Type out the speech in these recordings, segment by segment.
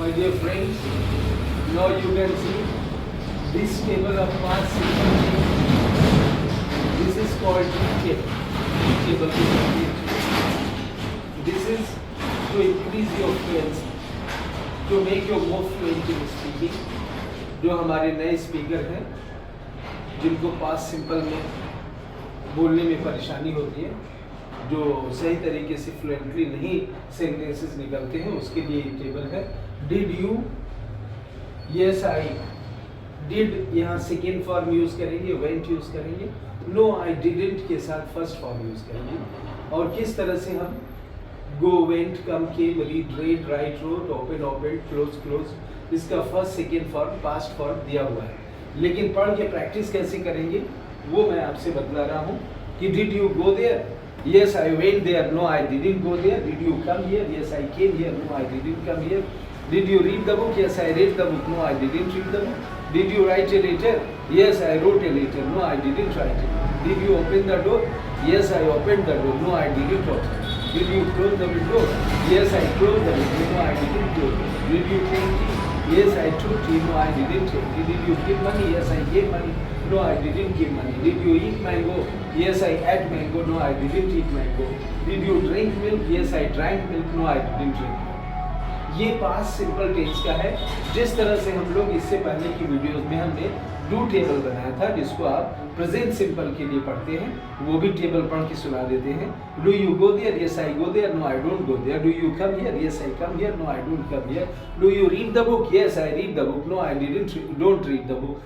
My dear friends, now you can see this table of past simple tense. This is called table. This is to increase your fluency, to make you more fluent in speaking. जो हमारे नए speaker हैं, जिनको past simple में बोलने में परेशानी होती है, जो सही तरीके से फ्लुएंटली नहीं सेंटेंसेस निकलते हैं, उसके लिए ये टेबल है. Did you, yes I. Did यहाँ सेकेंड फॉर्म यूज करेंगे, वेंट यूज करेंगे. नो आई डिडंट के साथ फर्स्ट फॉर्म यूज करेंगे. और किस तरह से हम go, went, come, came, read, read, write, wrote, open, open, close, close, इसका first second form past form दिया हुआ है. लेकिन पढ़ के प्रैक्टिस कैसे करेंगे वो मैं आपसे बतला रहा हूँ. कि did you go there, yes I went there, no I didn't go there. Did you come here, yes I came here, no I didn't come here. Did you read the book, yes I read the book, no I didn't read the book. Did you write a letter, yes I wrote a letter, no I didn't write it. Did you open the door, yes I opened the door, no I didn't open. Did you close the window, yes I closed the window, no I didn't close. Did you take tea, yes I took tea, no I didn't take tea. Did you give money, yes I gave money, no I didn't give money. Did you eat mango, yes I ate mango, no I didn't eat mango. Did you drink milk, yes I drank milk, no I didn't drink milk. ये past simple tense का है. जिस तरह से हम लोग इससे पहले की वीडियोस में हमने डू टेबल बनाया था, जिसको आप प्रेजेंट सिंपल के लिए पढ़ते हैं, वो भी टेबल पढ़ के सुना देते हैं. Do you go there, yes I go there, no I don't go there. Do you come here, yes I come here, no I don't come here. Do you read the book, yes I read the book, no I don't read the book.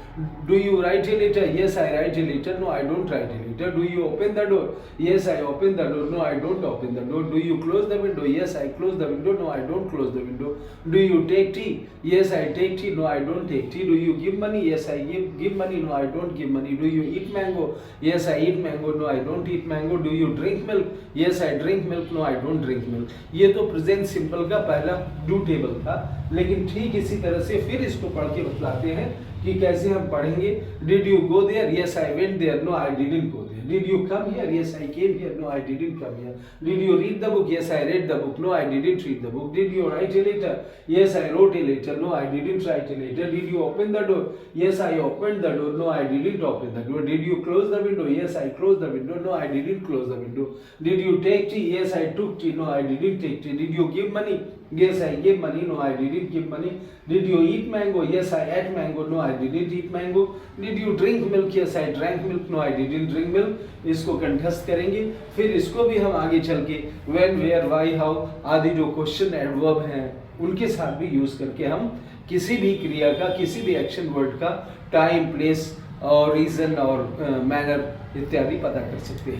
Do you write a letter, yes I write a letter, no I don't write a letter. Do you open the door, yes I open the door, no I don't open the door. Do you close the window, yes I close the window, no I don't close the window. Do you take tea, yes I take tea, no I don't take tea. Do you give money, yes I give money, no I don't give money. Do you eat mango, yes I eat mango, no I don't eat mango. Do you drink milk, yes I drink milk, no I don't drink milk. ये तो present simple का पहला do table था. लेकिन ठीक इसी तरह से फिर इसको पढ़ के बतलाते हैं कि कैसे हम पढ़ेंगे. Did you go there, yes I went there, no I didn't go there. Did you come here, yes I came here, no I didn't come here. Did you read the book, yes I read the book, no I didn't read the book. Did you write a letter, yes I wrote a letter, no I didn't write a letter. Did you open the door, yes I opened the door, no I didn't open the door. Did you close the window, yes I closed the window, no I didn't close the window. Did you take tea, yes I took tea, no I didn't take tea. Did you give money, yes I gave money, no I didn't give money. Did you eat mango, yes I ate mango, no I didn't eat mango. Did you drink milk, yes I drank milk, no I didn't drink milk. इसको कंठस्थ करेंगे. फिर इसको भी हम आगे चल के when, where, why, how आदि जो क्वेश्चन एडवर्ब हैं उनके साथ भी यूज करके हम किसी भी क्रिया का, किसी भी एक्शन वर्ड का टाइम, प्लेस और रीजन और मैनर इत्यादि पता कर सकते हैं.